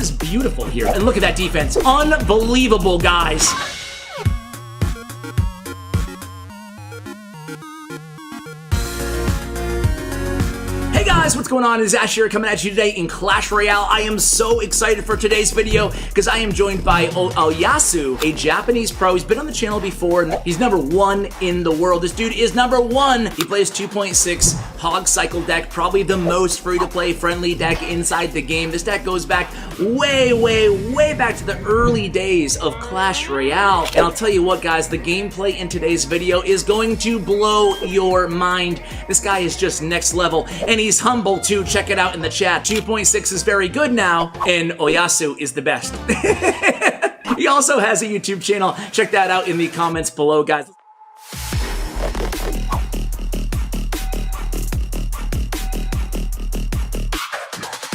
is beautiful here. And look at that defense. Unbelievable, guys. Hey guys, what's going on? It's Ash here coming at you today in Clash Royale. I am so excited for today's video because I am joined by Oyasu, a Japanese pro. He's been on the channel before and he's #1 in the world. This dude is #1. He plays 2.6 HOG cycle deck, probably the most free-to-play friendly deck inside the game. This deck goes back way back to the early days of Clash Royale. And I'll tell you what, guys, the gameplay in today's video is going to blow your mind. This guy is just next level, and he's humble too. Check it out in the chat. 2.6 is very good now, and Oyasu is the best. He also has a YouTube channel. Check that out in the comments below, guys.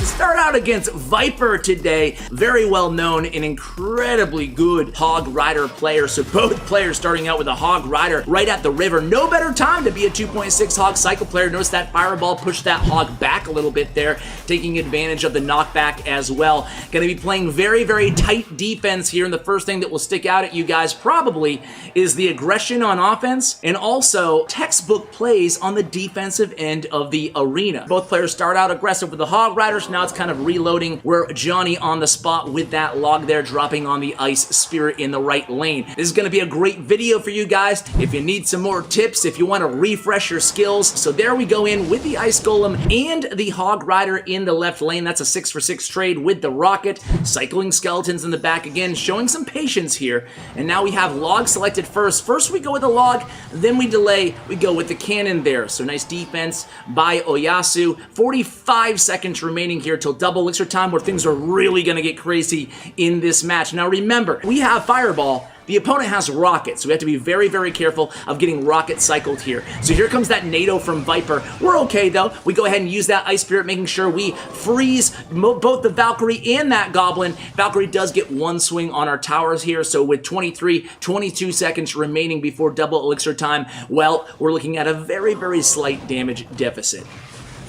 Start out against Viper today. Very well known and incredibly good Hog Rider player. So both players starting out with a Hog Rider right at the river. No better time to be a 2.6 Hog cycle player. Notice that Fireball pushed that Hog back a little bit there, taking advantage of the knockback as well. Going to be playing very tight defense here, and the first thing that will stick out at you guys probably is the aggression on offense and also textbook plays on the defensive end of the arena. Both players start out aggressive with the Hog Riders. Now it's kind of reloading. We're Johnny on the spot with that log there, dropping on the Ice Spirit in the right lane. This is going to be a great video for you guys if you need some more tips, if you want to refresh your skills. So there we go in with the Ice Golem and the Hog Rider in the left lane. That's a 6-for-6 trade with the Rocket. Cycling Skeletons in the back again, showing some patience here. And now we have log selected first. First we go with the log, then we delay, we go with the cannon there. So nice defense by Oyasu. 45 seconds remaining here till double elixir time, where things are really going to get crazy in this match. Now remember, we have Fireball. The opponent has Rocket, so we have to be very careful of getting Rocket cycled here. So here comes that NATO from Viper. We're okay though. We go ahead and use that Ice Spirit, making sure we freeze both the Valkyrie and that Goblin. Valkyrie does get one swing on our towers here, so with 22 seconds remaining before double elixir time, well, we're looking at a very slight damage deficit.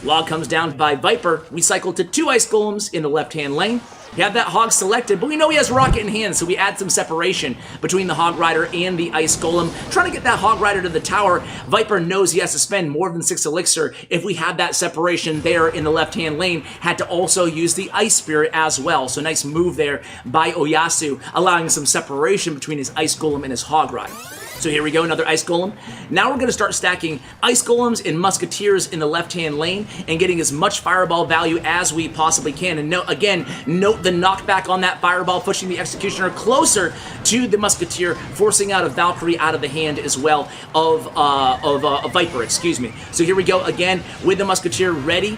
Log comes down by Viper. We cycle to 2 Ice Golems in the left-hand lane. We have that Hog selected, but we know he has Rocket in hand, so we add some separation between the Hog Rider and the Ice Golem. Trying to get that Hog Rider to the tower. Viper knows he has to spend more than 6 elixir if we had that separation there in the left-hand lane. Had to also use the Ice Spirit as well, so nice move there by Oyasu, allowing some separation between his Ice Golem and his Hog Rider. So here we go, another Ice Golem. Now we're going to start stacking Ice Golems and Musketeers in the left-hand lane and getting as much Fireball value as we possibly can. And note the knockback on that Fireball, pushing the Executioner closer to the Musketeer, forcing out a Valkyrie out of the hand as well of a Viper, excuse me. So here we go again with the Musketeer ready.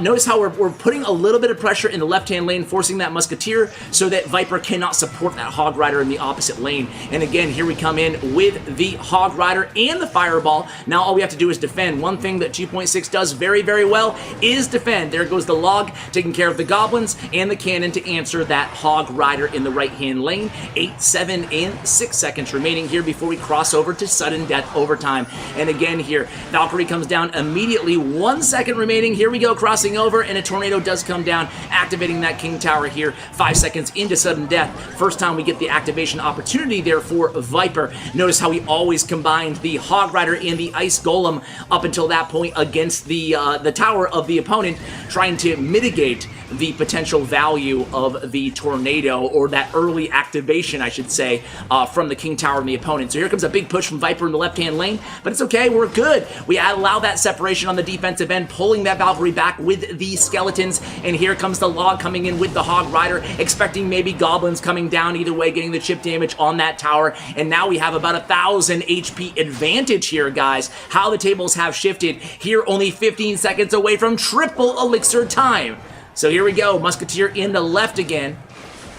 Notice how we're putting a little bit of pressure in the left-hand lane, forcing that Musketeer so that Viper cannot support that Hog Rider in the opposite lane. And again, here we come in with the Hog Rider and the Fireball. Now all we have to do is defend. One thing that 2.6 does very well is defend. There goes the log, taking care of the Goblins and the cannon to answer that Hog Rider in the right-hand lane. 8, 7, and 6 seconds remaining here before we cross over to sudden death overtime. And again here, Valkyrie comes down immediately. 1 second remaining. Here we go. Crossing over, and a tornado does come down, activating that King Tower here. 5 seconds into sudden death. First time we get the activation opportunity there for Viper. Notice how he always combined the Hog Rider and the Ice Golem up until that point against the tower of the opponent, trying to mitigate the potential value of the tornado, or that early activation, I should say, from the King Tower and the opponent. So here comes a big push from Viper in the left-hand lane, but it's okay, we're good. We allow that separation on the defensive end, pulling that Valkyrie back with the Skeletons, and here comes the log coming in with the Hog Rider, expecting maybe Goblins coming down, either way, getting the chip damage on that tower, and now we have about 1,000 HP advantage here, guys. How the tables have shifted. Here, only 15 seconds away from triple elixir time. So here we go, Musketeer in the left again.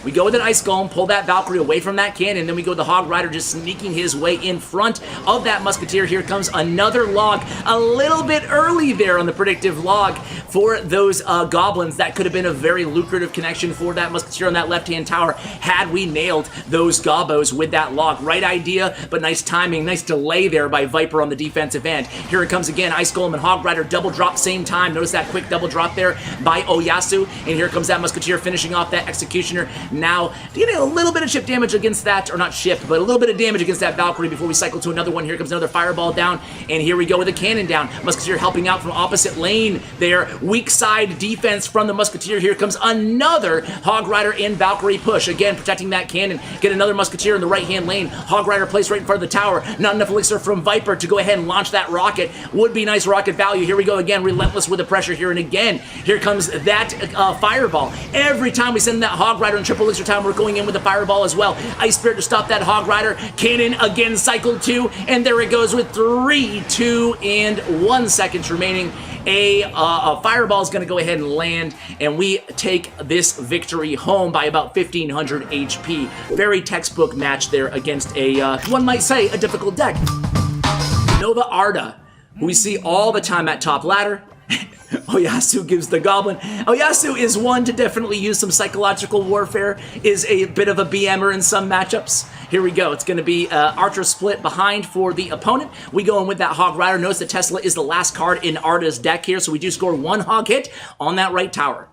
We go with an Ice Golem, pull that Valkyrie away from that cannon, then we go with the Hog Rider just sneaking his way in front of that Musketeer. Here comes another log, a little bit early there on the predictive log for those Goblins. That could have been a very lucrative connection for that Musketeer on that left-hand tower had we nailed those Gobbos with that log. Right idea, but nice timing, nice delay there by Viper on the defensive end. Here it comes again, Ice Golem and Hog Rider double drop same time. Notice that quick double drop there by Oyasu, and here comes that Musketeer finishing off that Executioner. Now, getting a little bit of chip damage against that, or not chip, but a little bit of damage against that Valkyrie before we cycle to another one. Here comes another Fireball down, and here we go with a cannon down. Musketeer helping out from opposite lane there. Weak side defense from the Musketeer. Here comes another Hog Rider and Valkyrie push. Again, protecting that cannon. Get another Musketeer in the right-hand lane. Hog Rider placed right in front of the tower. Not enough elixir from Viper to go ahead and launch that rocket. Would be nice rocket value. Here we go again, relentless with the pressure here, and again, here comes that Fireball. Every time we send that Hog Rider in triple elixir time, we're going in with the Fireball as well. Ice Spirit to stop that Hog Rider. Cannon again, cycle 2, and there it goes with 3, 2, and 1 seconds remaining. A Fireball is going to go ahead and land, and we take this victory home by about 1,500 HP. Very textbook match there against a, one might say, a difficult deck. Nova Arda, who we see all the time at top ladder. Oyasu gives the Goblin. Oyasu is one to definitely use some psychological warfare, is a bit of a BMer in some matchups. Here we go. It's going to be Archer split behind for the opponent. We go in with that Hog Rider. Notice that Tesla is the last card in Arda's deck here, so we do score 1 Hog hit on that right tower.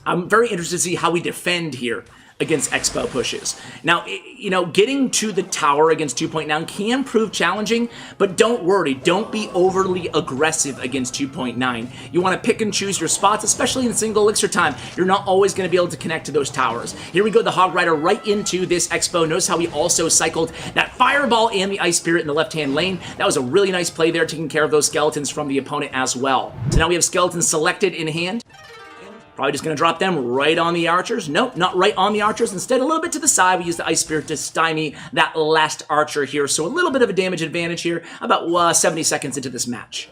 I'm very interested to see how we defend here against Expo pushes. Now, you know, getting to the tower against 2.9 can prove challenging, but don't worry, don't be overly aggressive against 2.9. You want to pick and choose your spots, especially in single elixir time. You're not always going to be able to connect to those towers. Here we go, the Hog Rider right into this Expo. Notice how we also cycled that Fireball and the Ice Spirit in the left-hand lane. That was a really nice play there, taking care of those skeletons from the opponent as well. So now we have skeletons selected in hand. Probably just going to drop them right on the archers. Nope, not right on the archers. Instead, a little bit to the side. We use the Ice Spirit to stymie that last archer here. So a little bit of a damage advantage here, about 70 seconds into this match.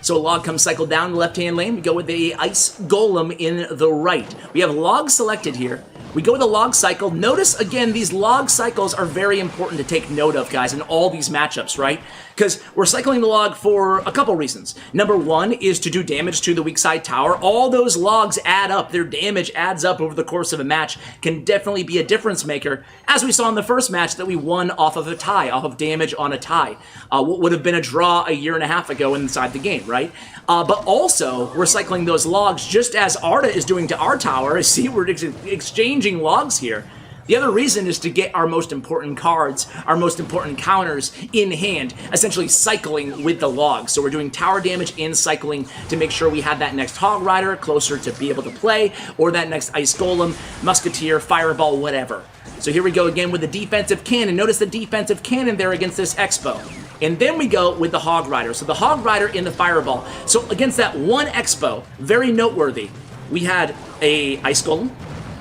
So a log comes cycled down the left-hand lane. We go with the Ice Golem in the right. We have logs selected here. We go with a log cycle. Notice, again, these log cycles are very important to take note of, guys, in all these matchups, right? Because we're cycling the log for a couple reasons. Number one is to do damage to the weak side tower. All those logs add up. Their damage adds up over the course of a match. Can definitely be a difference maker, as we saw in the first match that we won off of a tie, off of damage on a tie. What would have been a draw a year and a half ago inside the game, right? But also, we're cycling those logs just as Arda is doing to our tower. See, we're exchanging logs here. The other reason is to get our most important cards, our most important counters in hand, essentially cycling with the logs. So we're doing tower damage and cycling to make sure we have that next Hog Rider closer to be able to play, or that next Ice Golem, Musketeer, Fireball, whatever. So here we go again with the defensive cannon. Notice the defensive cannon there against this Expo. And then we go with the Hog Rider. So the Hog Rider in the Fireball. So against that one Expo, very noteworthy, we had a Ice Golem,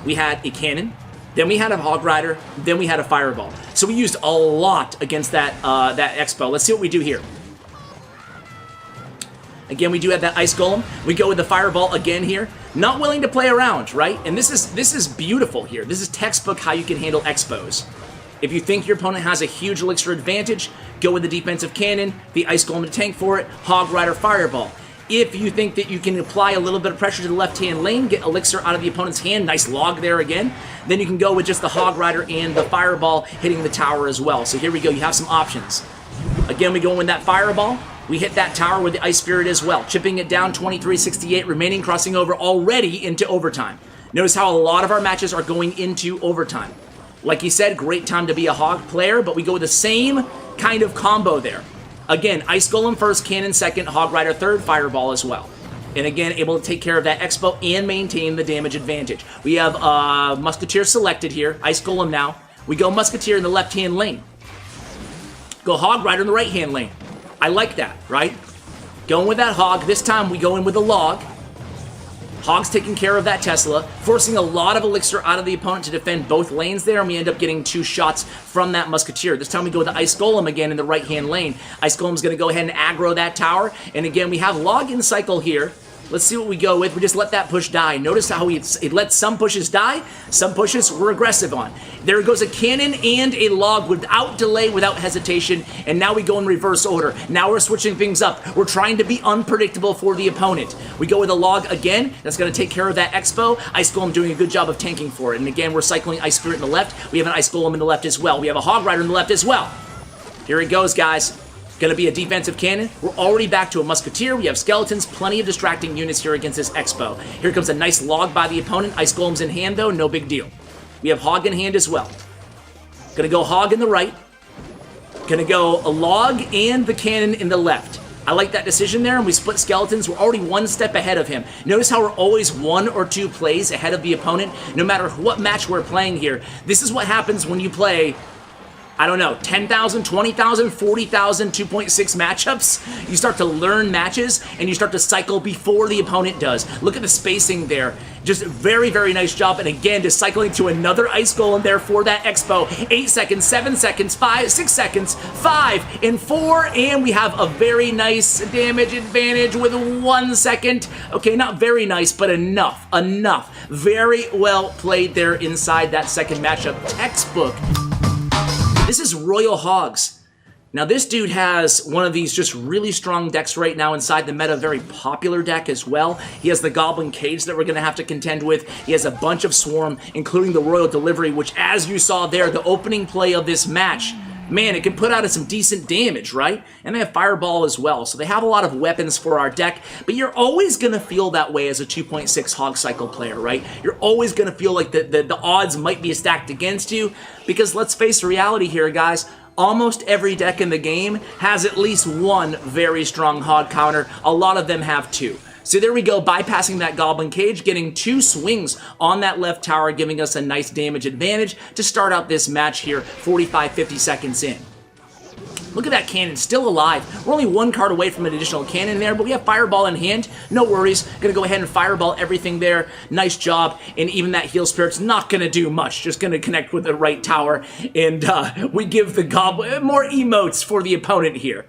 we had a cannon, then we had a Hog Rider, then we had a Fireball. So we used a lot against that, that Expo. Let's see what we do here. Again, we do have that Ice Golem. We go with the Fireball again here. Not willing to play around, right? And this is beautiful here. This is textbook how you can handle Expos. If you think your opponent has a huge elixir advantage, go with the defensive cannon, the Ice Golem to tank for it, Hog Rider, Fireball. If you think that you can apply a little bit of pressure to the left-hand lane, get elixir out of the opponent's hand, nice log there again, then you can go with just the Hog Rider and the Fireball hitting the tower as well. So here we go, you have some options. Again, we go in with that Fireball. We hit that tower with the Ice Spirit as well, chipping it down 23-68, remaining, crossing over already into overtime. Notice how a lot of our matches are going into overtime. Like he said, great time to be a Hog player, but we go with the same kind of combo there. Again, Ice Golem first, Cannon second, Hog Rider third, Fireball as well. And again, able to take care of that Expo and maintain the damage advantage. We have Musketeer selected here, Ice Golem now. We go Musketeer in the left-hand lane. Go Hog Rider in the right-hand lane. I like that, right? Going with that Hog. This time we go in with a log. Hog's taking care of that Tesla, forcing a lot of elixir out of the opponent to defend both lanes there, and we end up getting 2 shots from that Musketeer. This time we go with the Ice Golem again in the right-hand lane. Ice Golem's going to go ahead and aggro that tower, and again, we have log in cycle here. Let's see what we go with. We just let that push die. Notice how it lets some pushes die, some pushes we're aggressive on. There goes a cannon and a log without delay, without hesitation, and now we go in reverse order. Now we're switching things up. We're trying to be unpredictable for the opponent. We go with a log again. That's going to take care of that Expo. Ice Golem doing a good job of tanking for it. And again, we're cycling Ice Spirit in the left. We have an Ice Golem in the left as well. We have a Hog Rider in the left as well. Here it goes, guys. Going to be a defensive cannon. We're already back to a musketeer. We have skeletons, plenty of distracting units here against this Expo. Here comes a nice log by the opponent. Ice Golem's in hand, though. No big deal. We have Hog in hand as well. Going to go Hog in the right. Going to go a log and the cannon in the left. I like that decision there, and we split skeletons. We're already one step ahead of him. Notice how we're always 1 or 2 plays ahead of the opponent, no matter what match we're playing here. This is what happens when you play, I don't know, 10,000, 20,000, 40,000, 2.6 matchups. You start to learn matches, and you start to cycle before the opponent does. Look at the spacing there. Just very, very nice job. And again, just cycling to another Ice Golem there for that Expo. 8 seconds, 7 seconds, 5, 6 seconds, 5, and 4, and we have a very nice damage advantage with 1 second. Okay, not very nice, but enough. Very well played there inside that second matchup. Textbook. This is Royal Hogs. Now this dude has one of these just really strong decks right now inside the meta, very popular deck as well. He has the Goblin Cage that we're going to have to contend with. He has a bunch of Swarm, including the Royal Delivery, which as you saw there, the opening play of this match, man, it can put out some decent damage, right? And they have Fireball as well, so they have a lot of weapons for our deck, but you're always going to feel that way as a 2.6 Hog Cycle player, right? You're always going to feel like the odds might be stacked against you, because let's face reality here, guys. Almost every deck in the game has at least one very strong Hog counter. A lot of them have 2. So there we go, bypassing that Goblin Cage, getting 2 swings on that left tower, giving us a nice damage advantage to start out this match here, 45, 50 seconds in. Look at that cannon, still alive. We're only 1 card away from an additional cannon there, but we have Fireball in hand. No worries. Gonna go ahead and Fireball everything there. Nice job. And even that Heal Spirit's not gonna do much. Just gonna connect with the right tower. And we give the Goblin more emotes for the opponent here.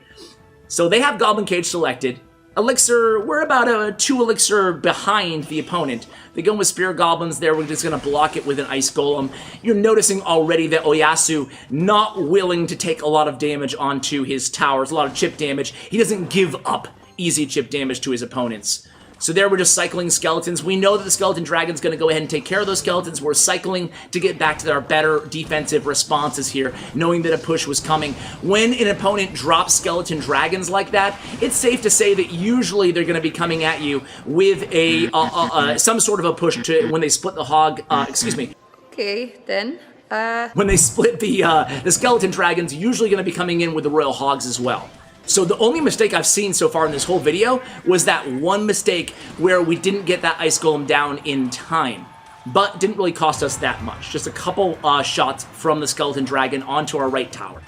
So they have Goblin Cage selected. Elixir, we're about a 2 elixir behind the opponent. They go with Spear Goblins there. We're just going to block it with an Ice Golem. You're noticing already that Oyasu not willing to take a lot of damage onto his towers, a lot of chip damage. He doesn't give up easy chip damage to his opponents. So there we're just cycling skeletons. We know that the Skeleton Dragon's going to go ahead and take care of those skeletons. We're cycling to get back to our better defensive responses here, knowing that a push was coming. When an opponent drops Skeleton Dragons like that, it's safe to say that usually they're going to be coming at you with a some sort of a push to when they split the Hog. Excuse me. Okay, then. When they split the Skeleton Dragons, usually going to be coming in with the Royal Hogs as well. So the only mistake I've seen so far in this whole video was that one mistake where we didn't get that Ice Golem down in time. But didn't really cost us that much. Just a couple shots from the Skeleton Dragon onto our right tower.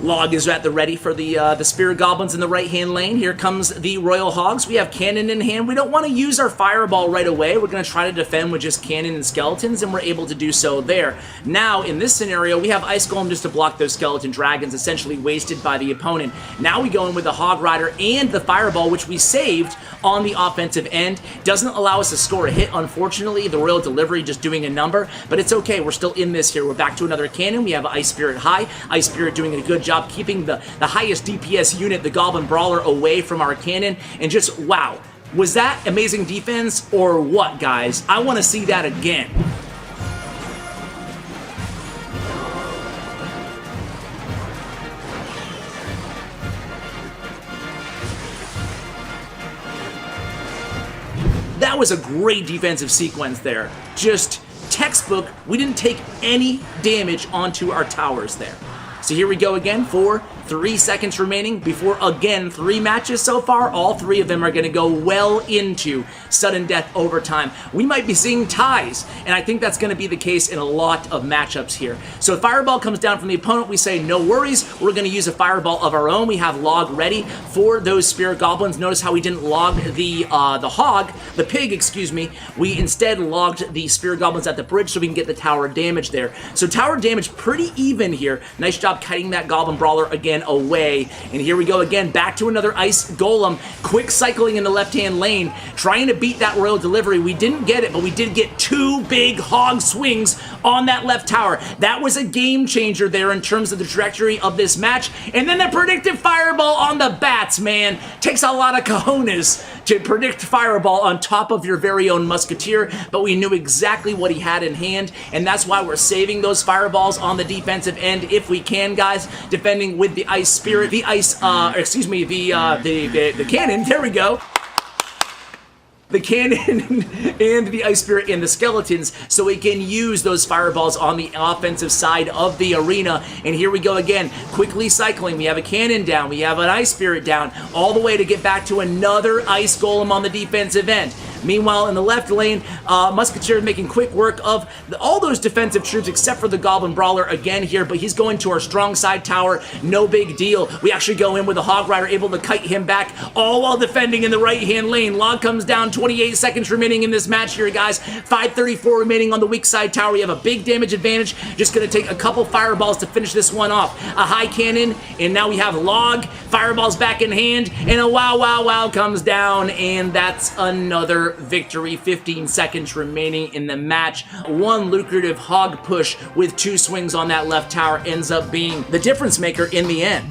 Log is at the ready for the Spirit Goblins in the right-hand lane. Here comes the Royal Hogs. We have Cannon in hand. We don't want to use our Fireball right away. We're going to try to defend with just Cannon and Skeletons, and we're able to do so there. Now, in this scenario, we have Ice Golem just to block those Skeleton Dragons, essentially wasted by the opponent. Now we go in with the Hog Rider and the Fireball, which we saved on the offensive end. Doesn't allow us to score a hit, unfortunately. The Royal Delivery just doing a number, but it's okay. We're still in this here. We're back to another Cannon. We have Ice Spirit high. Ice Spirit doing a good job keeping the highest DPS unit, the Goblin Brawler, away from our cannon, and just, wow. Was that amazing defense or what, guys? I want to see that again. That was a great defensive sequence there. Just textbook. We didn't take any damage onto our towers there. So here we go again for 3 seconds remaining before, again, 3 matches so far. All 3 of them are going to go well into sudden death overtime. We might be seeing ties, and I think that's going to be the case in a lot of matchups here. So if Fireball comes down from the opponent, we say, no worries. We're going to use a Fireball of our own. We have Log ready for those Spirit Goblins. Notice how we didn't log the Hog, the Pig, excuse me. We instead logged the Spirit Goblins at the bridge so we can get the tower damage there. So tower damage pretty even here. Nice job kiting that Goblin Brawler again went away. And here we go again, back to another Ice Golem. Quick cycling in the left-hand lane, trying to beat that Royal Delivery. We didn't get it, but we did get 2 big hog swings on that left tower. That was a game changer there in terms of the trajectory of this match. And then the predictive fireball on the bats, man. Takes a lot of cojones to predict fireball on top of your very own musketeer, but we knew exactly what he had in hand, and that's why we're saving those fireballs on the defensive end if we can, guys. Defending with the Ice Spirit, the cannon, there we go. The cannon and the Ice Spirit and the skeletons, so we can use those fireballs on the offensive side of the arena. And here we go again, quickly cycling. We have a cannon down, we have an Ice Spirit down, all the way to get back to another Ice Golem on the defensive end. Meanwhile, in the left lane, Musketeer making quick work of all those defensive troops except for the Goblin Brawler again here, but he's going to our strong side tower, no big deal. We actually go in with a Hog Rider, able to kite him back, all while defending in the right-hand lane. Log comes down, 28 seconds remaining in this match here, guys. 5:34 remaining on the weak side tower. We have a big damage advantage, just going to take a couple fireballs to finish this one off. A high cannon, and now we have Log, fireballs back in hand, and a wow comes down, and that's another victory. 15 seconds remaining in the match. One lucrative hog push with 2 swings on that left tower ends up being the difference maker in the end.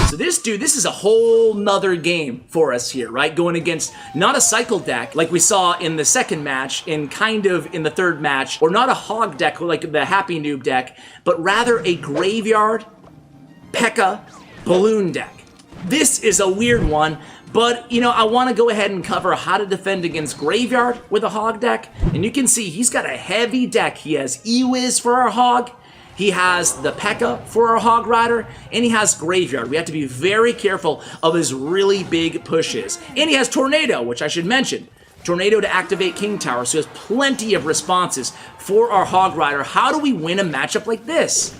So this dude, this is a whole nother game for us here, right? Going against not a cycle deck like we saw in the second match and kind of in the third match, or not a hog deck like the Happy Noob deck, but rather a graveyard P.E.K.K.A. balloon deck. This is a weird one, but, you know, I want to go ahead and cover how to defend against Graveyard with a Hog deck. And you can see he's got a heavy deck. He has Ewiz for our Hog, he has the P.E.K.K.A. for our Hog Rider, and he has Graveyard. We have to be very careful of his really big pushes. And he has Tornado, which I should mention. Tornado to activate King Tower, so he has plenty of responses for our Hog Rider. How do we win a matchup like this?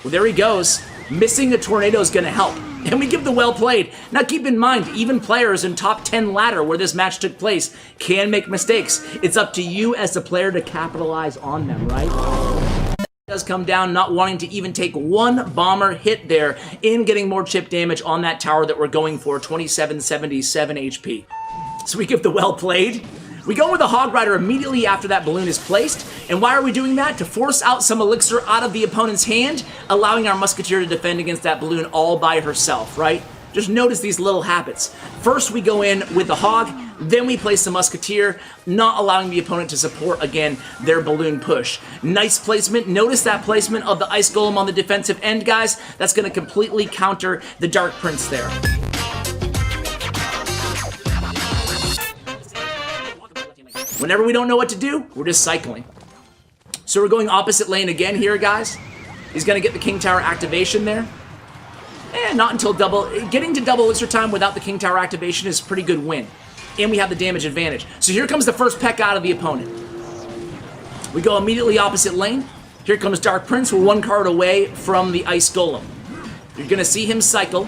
Well, there he goes. Missing a Tornado is going to help. And we give the well played. Now keep in mind, even players in top 10 ladder where this match took place can make mistakes. It's up to you as the player to capitalize on them, right? Does come down not wanting to even take one bomber hit there in getting more chip damage on that tower that we're going for, 2777 HP. So we give the well played. We go with the Hog Rider immediately after that balloon is placed. And why are we doing that? To force out some elixir out of the opponent's hand, allowing our Musketeer to defend against that balloon all by herself, right? Just notice these little habits. First, we go in with the Hog, then we place the Musketeer, not allowing the opponent to support, again, their balloon push. Nice placement. Notice that placement of the Ice Golem on the defensive end, guys. That's going to completely counter the Dark Prince there. Whenever we don't know what to do, we're just cycling. So we're going opposite lane again here, guys. He's going to get the King Tower activation there. And not until getting to double elixir time without the King Tower activation is a pretty good win. And we have the damage advantage. So here comes the first P.E.K.K.A. out of the opponent. We go immediately opposite lane. Here comes Dark Prince. We're 1 card away from the Ice Golem. You're going to see him cycle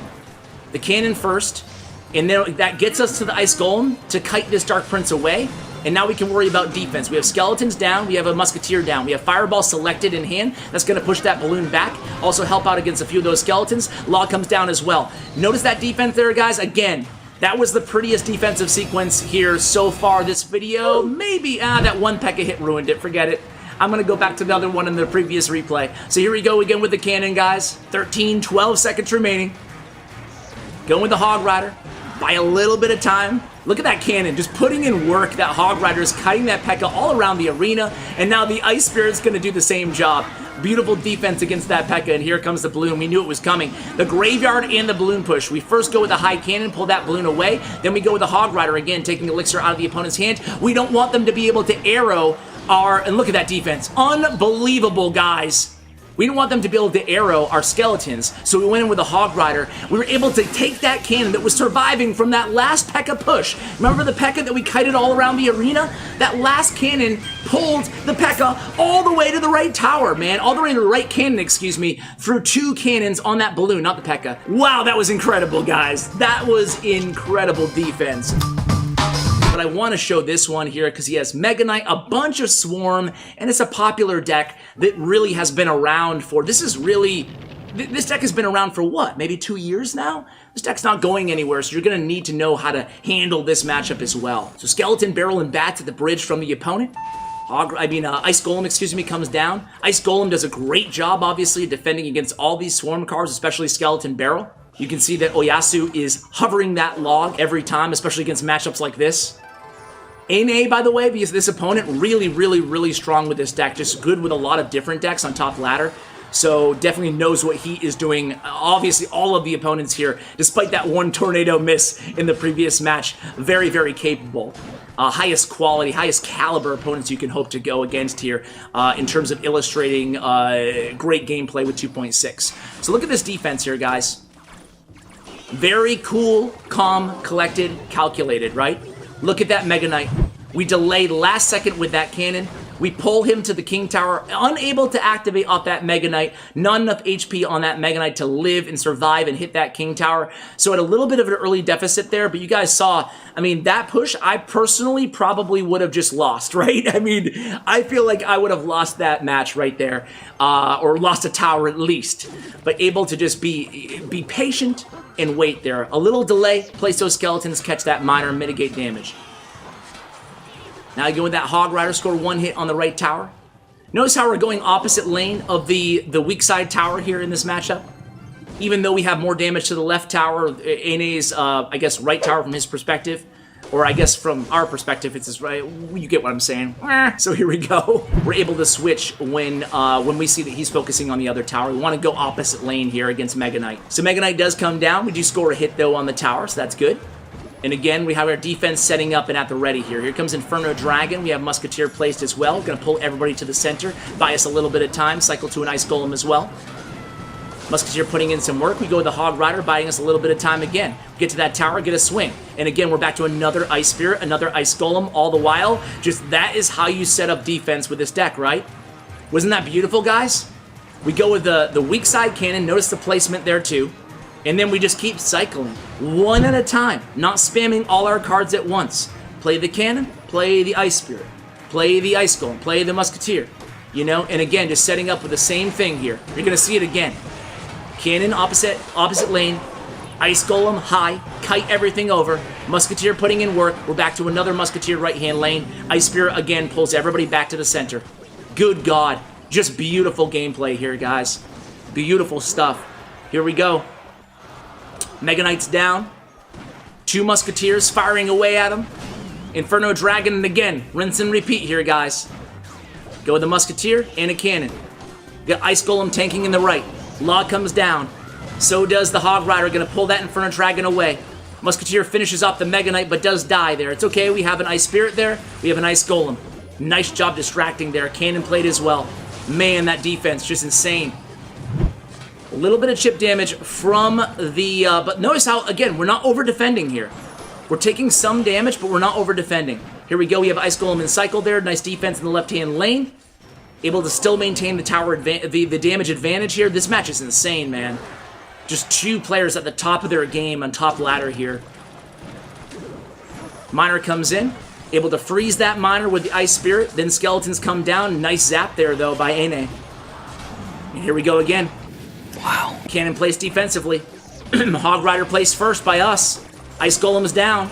the cannon first. And then that gets us to the Ice Golem to kite this Dark Prince away. And now we can worry about defense. We have Skeletons down, we have a Musketeer down, we have Fireball selected in hand. That's going to push that balloon back. Also help out against a few of those Skeletons. Law comes down as well. Notice that defense there, guys. Again, that was the prettiest defensive sequence here so far this video. Maybe, that one P.E.K.K.A. hit ruined it. Forget it. I'm going to go back to the other one in the previous replay. So here we go again with the cannon, guys. 12 seconds remaining. Going with the Hog Rider. By a little bit of time. Look at that cannon, just putting in work. That Hog Rider is kiting that P.E.K.K.A. all around the arena, and now the Ice Spirit's going to do the same job. Beautiful defense against that P.E.K.K.A., and here comes the balloon. We knew it was coming. The Graveyard and the balloon push. We first go with the high cannon, pull that balloon away, then we go with the Hog Rider again, taking elixir out of the opponent's hand. We don't want them to be able to arrow and look at that defense. Unbelievable, guys. We didn't want them to be able to arrow our Skeletons, so we went in with a Hog Rider. We were able to take that cannon that was surviving from that last P.E.K.K.A. push. Remember the P.E.K.K.A. that we kited all around the arena? That last cannon pulled the P.E.K.K.A. all the way to the right tower, man. All the way to the right cannon, excuse me, through 2 cannons on that balloon, not the P.E.K.K.A. Wow, that was incredible, guys. That was incredible defense. But I want to show this one here because he has Mega Knight, a bunch of Swarm, and it's a popular deck that really has been around for, this is really this deck has been around for what? Maybe 2 years now? This deck's not going anywhere, so you're going to need to know how to handle this matchup as well. So Skeleton Barrel and Bats at the bridge from the opponent. Ice Golem, excuse me, comes down. Ice Golem does a great job, obviously, defending against all these Swarm cards, especially Skeleton Barrel. You can see that Oyasu is hovering that log every time, especially against matchups like this. Ane, by the way, because this opponent really strong with this deck, just good with a lot of different decks on top ladder. So definitely knows what he is doing. Obviously, all of the opponents here, despite that one tornado miss in the previous match, very capable. Highest quality, highest caliber opponents you can hope to go against here in terms of illustrating great gameplay with 2.6. So look at this defense here, guys. Very cool, calm, collected, calculated, right? Look at that Mega Knight. We delay last second with that cannon. We pull him to the King Tower, unable to activate off that Mega Knight. Not enough HP on that Mega Knight to live and survive and hit that King Tower. So at a little bit of an early deficit there, but you guys saw, I mean, that push, I personally probably would have just lost, right? I mean, I feel like I would have lost that match right there, or lost a tower at least. But able to just be patient and wait there. A little delay, place those skeletons, catch that miner, mitigate damage. Now you go with that Hog Rider, score 1 hit on the right tower. Notice how we're going opposite lane of the weak side tower here in this matchup. Even though we have more damage to the left tower, Ane's, I guess, right tower from his perspective. Or I guess from our perspective, it's his right. You get what I'm saying. So here we go. We're able to switch when we see that he's focusing on the other tower. We want to go opposite lane here against Mega Knight. So Mega Knight does come down. We do score a hit, though, on the tower, so that's good. And again, we have our defense setting up and at the ready here. Here comes Inferno Dragon. We have Musketeer placed as well. Going to pull everybody to the center. Buy us a little bit of time. Cycle to an Ice Golem as well. Musketeer putting in some work. We go with the Hog Rider, buying us a little bit of time again. Get to that tower, get a swing. And again, we're back to another Ice Spirit, another Ice Golem, all the while. Just that is how you set up defense with this deck, right? Wasn't that beautiful, guys? We go with the weak side cannon. Notice the placement there, too. And then we just keep cycling, one at a time, not spamming all our cards at once. Play the cannon, play the Ice Spirit, play the Ice Golem, play the Musketeer, you know? And again, just setting up with the same thing here. You're going to see it again. Cannon, opposite lane, Ice Golem, high, kite everything over, Musketeer putting in work. We're back to another Musketeer right-hand lane. Ice Spirit, again, pulls everybody back to the center. Good God. Just beautiful gameplay here, guys. Beautiful stuff. Here we go. Mega Knight's down. 2 Musketeers firing away at him. Inferno Dragon, and again, rinse and repeat here, guys. Go with the Musketeer and a cannon. Got Ice Golem tanking in the right. Log comes down. So does the Hog Rider, gonna pull that Inferno Dragon away. Musketeer finishes off the Mega Knight, but does die there. It's okay, we have an Ice Spirit there. We have an Ice Golem. Nice job distracting there. Cannon played as well. Man, that defense, just insane. A little bit of chip damage from the, but notice how, again, we're not over-defending here. We're taking some damage, but we're not over-defending. Here we go, we have Ice Golem and Cycle there. Nice defense in the left-hand lane. Able to still maintain the tower, the damage advantage here. This match is insane, man. Just 2 players at the top of their game on top ladder here. Miner comes in. Able to freeze that Miner with the Ice Spirit. Then Skeletons come down. Nice zap there, though, by Ane. And here we go again. Wow. Cannon placed defensively. Hog Rider placed first by us. Ice Golem's down.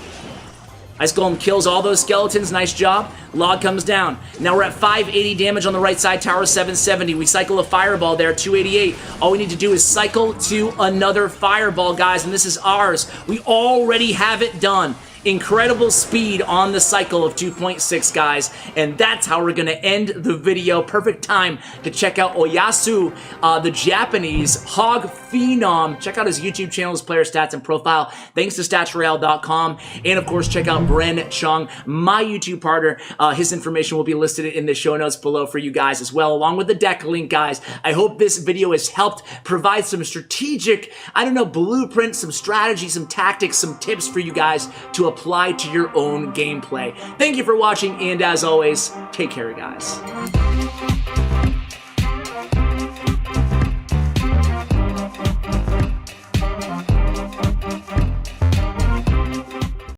Ice Golem kills all those skeletons. Nice job. Log comes down. Now we're at 580 damage on the right side. Tower 770. We cycle a Fireball there. 288. All we need to do is cycle to another Fireball, guys, and this is ours. We already have it done. Incredible speed on the cycle of 2.6, guys, and that's how we're going to end the video. Perfect time to check out Oyasu, the Japanese Hog Phenom. Check out his YouTube channel, his player stats and profile. Thanks to StatsRoyale.com, and of course, check out Bren Chong, my YouTube partner. His information will be listed in the show notes below for you guys as well, along with the deck link, guys. I hope this video has helped provide some strategic, I don't know, blueprint, some strategy, some tactics, some tips for you guys to apply to your own gameplay. Thank you for watching, and as always, take care, guys.